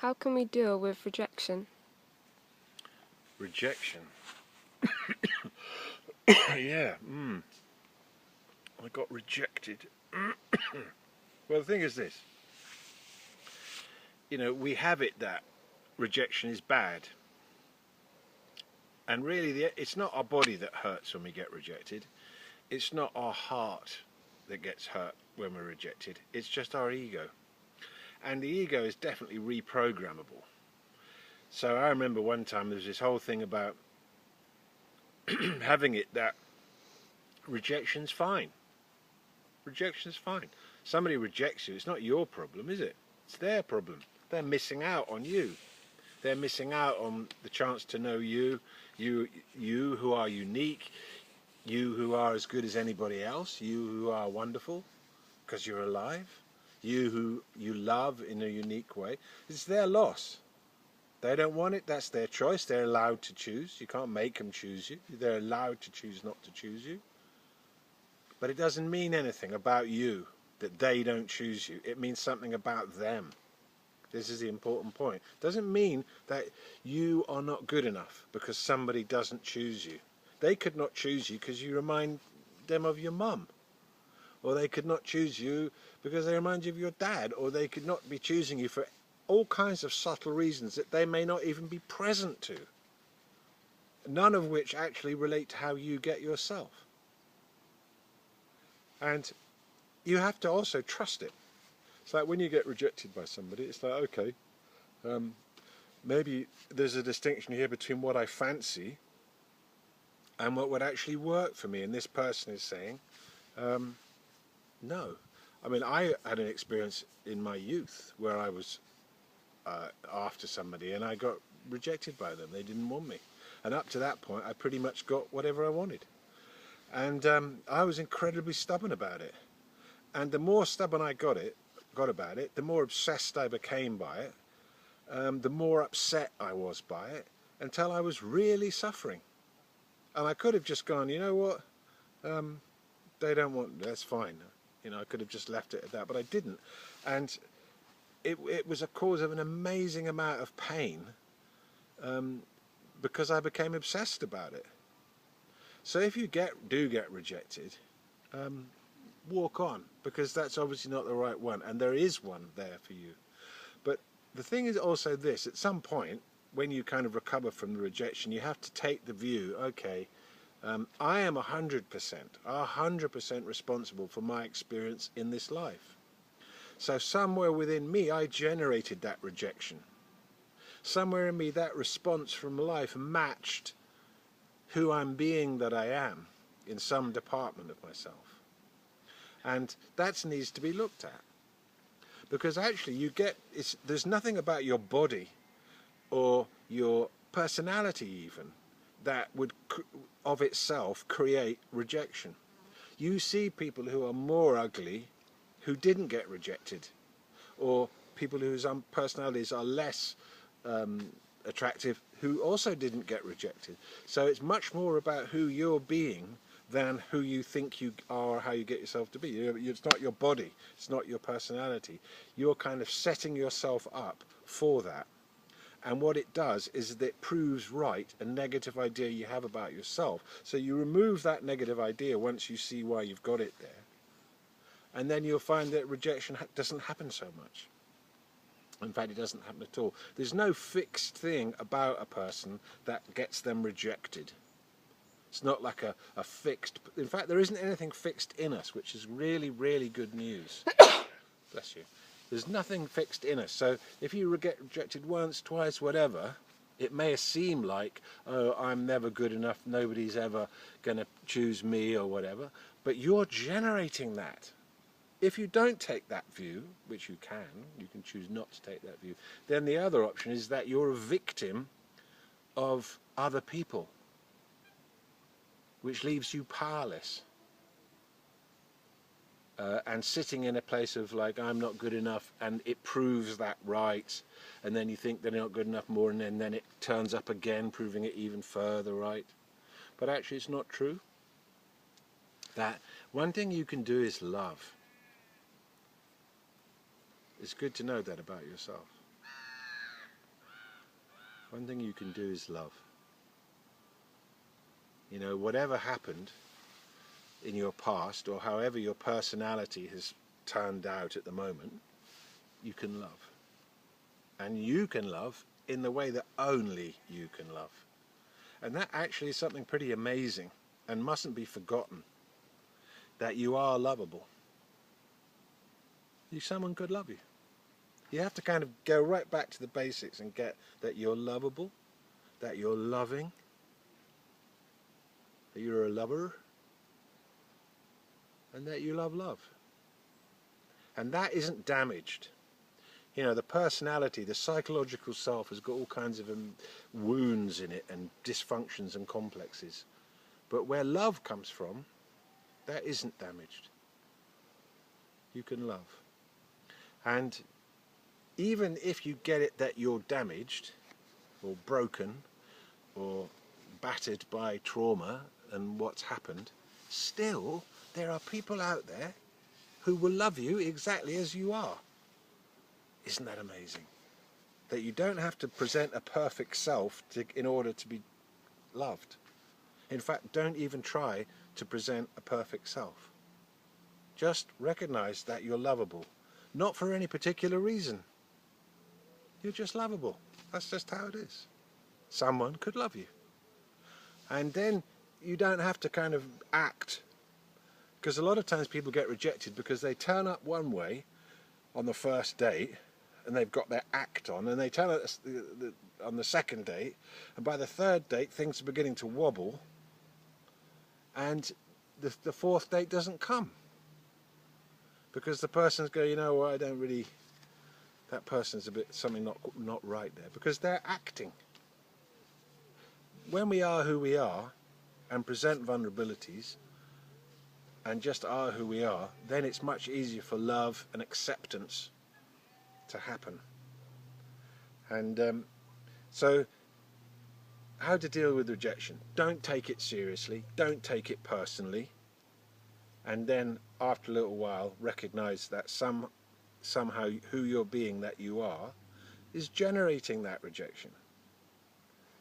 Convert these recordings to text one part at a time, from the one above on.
How can we deal with rejection? Rejection. Yeah. I got rejected. Well, the thing is this. We have it that rejection is bad. And really, it's not our body that hurts when we get rejected. It's not our heart that gets hurt when we're rejected. It's just our ego. And the ego is definitely reprogrammable. So I remember one time there was this whole thing about having it that rejection's fine. Rejection's fine. Somebody rejects you, it's not your problem, is it? It's their problem. They're missing out on you. They're missing out on the chance to know you who are unique, you who are as good as anybody else, you who are wonderful because you're alive, you who you love in a unique way. It's their loss. They don't want it, that's their choice. They're allowed to choose. You can't make them choose you. They're allowed to choose not to choose you. But it doesn't mean anything about you that they don't choose you. It means something about them. This is the important point. It doesn't mean that you are not good enough because somebody doesn't choose you. They could not choose you because you remind them of your mum. Or they could not choose you because they remind you of your dad. Or they could not be choosing you for all kinds of subtle reasons that they may not even be present to. None of which actually relate to how you get yourself. And you have to also trust it. It's like when you get rejected by somebody, it's like, okay, maybe there's a distinction here between what I fancy and what would actually work for me. And this person is saying, no. I mean, I had an experience in my youth where I was after somebody and I got rejected by them. They didn't want me. And up to that point, I pretty much got whatever I wanted. And I was incredibly stubborn about it. And the more stubborn I got about it, the more obsessed I became by it, the more upset I was by it, until I was really suffering. And I could have just gone, you know what, they don't want, that's fine. I could have just left it at that, but I didn't. And it was a cause of an amazing amount of pain because I became obsessed about it. So if you do get rejected, walk on, because that's obviously not the right one, and there is one there for you. But the thing is also this: at some point, when you kind of recover from the rejection, you have to take the view, okay, I am 100% responsible for my experience in this life. So somewhere within me, I generated that rejection. Somewhere in me, that response from life matched who I'm being that I am in some department of myself. And that needs to be looked at. Because actually there's nothing about your body or your personality even that would of itself create rejection. You see people who are more ugly who didn't get rejected, or people whose personalities are less attractive who also didn't get rejected. So it's much more about who you're being than who you think you are or how you get yourself to be. It's not your body, it's not your personality. You're kind of setting yourself up for that. And what it does is that it proves right a negative idea you have about yourself. So you remove that negative idea once you see why you've got it there. And then you'll find that rejection doesn't happen so much. In fact, it doesn't happen at all. There's no fixed thing about a person that gets them rejected. It's not like a fixed... In fact, there isn't anything fixed in us, which is really, really good news. Bless you. There's nothing fixed in us. So if you get rejected once, twice, whatever, it may seem like, oh, I'm never good enough, nobody's ever going to choose me or whatever. But you're generating that. If you don't take that view, which you can choose not to take that view, then the other option is that you're a victim of other people, which leaves you powerless and sitting in a place of like, I'm not good enough, and it proves that right, and then you think they're not good enough more, and then it turns up again, proving it even further right. But actually it's not true. That one thing you can do is love. It's good to know that about yourself. one thing you can do is love. You know, whatever happened in your past, or however your personality has turned out at the moment, you can love. And you can love in the way that only you can love. And that actually is something pretty amazing and mustn't be forgotten, that you are lovable. Someone could love you. You have to kind of go right back to the basics and get that you're lovable, that you're loving, that you're a lover, and that you love love. And that isn't damaged. You know, the personality, the psychological self has got all kinds of wounds in it and dysfunctions and complexes. But where love comes from, that isn't damaged. You can love. And even if you get it that you're damaged or broken or battered by trauma and what's happened, still there are people out there who will love you exactly as you are. Isn't that amazing? That you don't have to present a perfect self in order to be loved. In fact, don't even try to present a perfect self. Just recognize that you're lovable. Not for any particular reason. You're just lovable. That's just how it is. Someone could love you. And then you don't have to kind of act. Because a lot of times people get rejected because they turn up one way on the first date and they've got their act on, and they turn up on the second date, and by the third date things are beginning to wobble, and the fourth date doesn't come. Because the person's going, you know what, I don't really, that person's a bit, something not right there. Because they're acting. When we are who we are and present vulnerabilities and just are who we are, then it's much easier for love and acceptance to happen. And so how to deal with rejection? Don't take it seriously. Don't take it personally. And then after a little while recognize that somehow who you're being, that you are, is generating that rejection,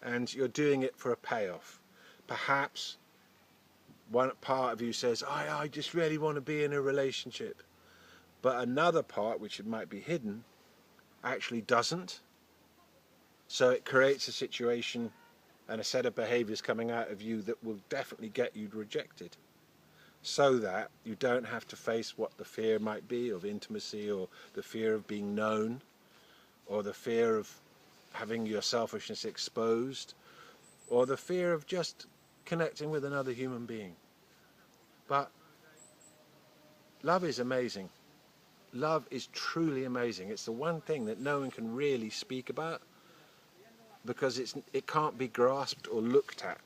and you're doing it for a payoff. Perhaps one part of you says, I just really want to be in a relationship, but another part, which it might be hidden, actually doesn't. So it creates a situation and a set of behaviors coming out of you that will definitely get you rejected, so that you don't have to face what the fear might be of intimacy, or the fear of being known, or the fear of having your selfishness exposed, or the fear of just connecting with another human being. But love is amazing. Love is truly amazing. It's the one thing that no one can really speak about, because it can't be grasped or looked at.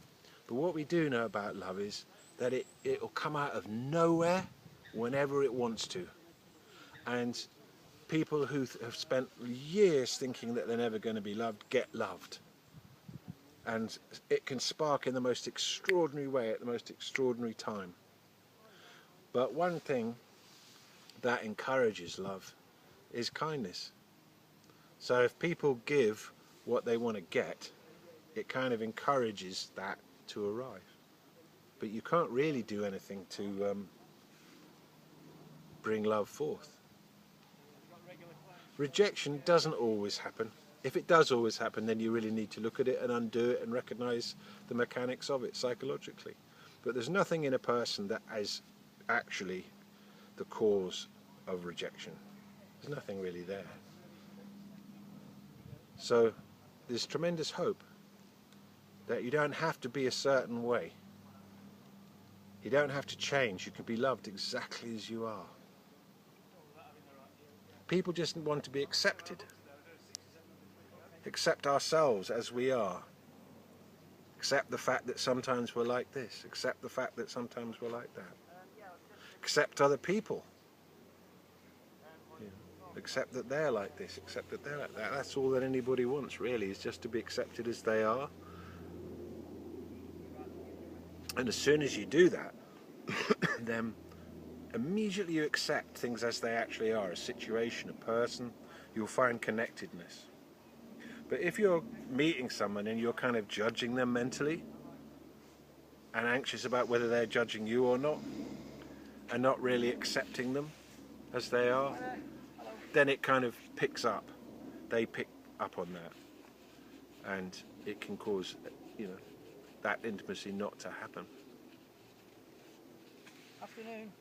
But what we do know about love is that it'll come out of nowhere whenever it wants to. And people who have spent years thinking that they're never going to be loved get loved. And it can spark in the most extraordinary way at the most extraordinary time. But one thing that encourages love is kindness. So if people give what they want to get, it kind of encourages that to arrive. But you can't really do anything to bring love forth. Rejection doesn't always happen. If it does always happen, then you really need to look at it and undo it and recognize the mechanics of it psychologically. But there's nothing in a person that is actually the cause of rejection. There's nothing really there. So there's tremendous hope that you don't have to be a certain way. You don't have to change. You can be loved exactly as you are. People just want to be accepted. Accept ourselves as we are. Accept the fact that sometimes we're like this. Accept the fact that sometimes we're like that. Accept other people. Yeah. Accept that they're like this. Accept that they're like that. That's all that anybody wants, really, is just to be accepted as they are. And as soon as you do that, then immediately you accept things as they actually are, a situation, a person, you'll find connectedness. But if you're meeting someone and you're kind of judging them mentally and anxious about whether they're judging you or not, and not really accepting them as they are, then it kind of picks up. They pick up on that, and it can cause, that intimacy not to happen. Afternoon.